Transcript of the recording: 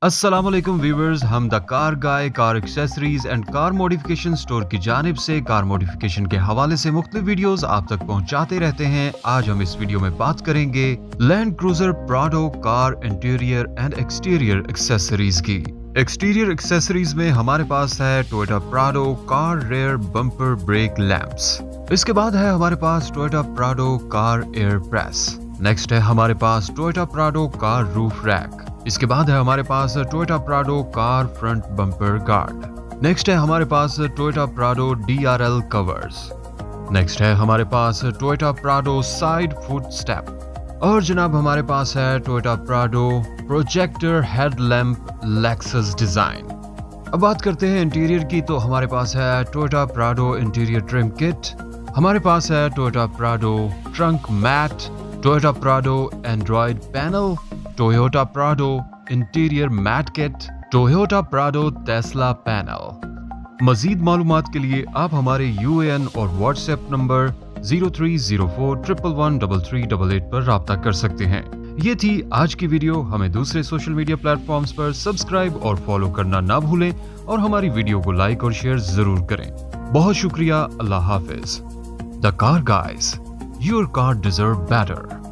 अस्सलामुअलैकुम व्यूवर्स, हम the car guy car accessories and car modification store की जानिब से कार मॉडिफिकेशन के हवाले से मुख्तलिफ वीडियोस आप तक पहुंचाते रहते हैं। आज हम इस वीडियो में बात करेंगे land cruiser Prado car interior and exterior accessories की। एक्सटीरियर एक्सेसरीज में हमारे पास है Toyota Prado car rear bumper brake lamps. इसके बाद है हमारे पास Toyota Prado car air press. Next है हमारे पास Toyota Prado car roof rack. इसके बाद है हमारे पास Toyota Prado car front bumper guard. Next है हमारे पास Toyota Prado DRL covers. Next है हमारे पास Toyota Prado side foot step. और जनाब हमारे पास है Toyota Prado projector headlamp Lexus design. अब बात करते हैं इंटीरियर की, तो हमारे पास है Toyota Prado interior trim kit. हमारे पास है Toyota Prado trunk mat, Toyota Prado Android panel, Toyota Prado interior mat kit, Toyota Prado Tesla panel. मजीद मालूमात के लिए आप हमारे UAN और व्हाट्सएप नंबर 0304111338 पर राब्ता कर सकते हैं। ये थी आज की वीडियो। हमें दूसरे सोशल मीडिया प्लेटफॉर्म्स पर सब्सक्राइब और फॉलो करना ना भूलें और हमारी वीडियो को लाइक और शेयर जरूर करें। बहुत शुक्रिया। अल्लाह हाफिज। The car guys, your car deserve better.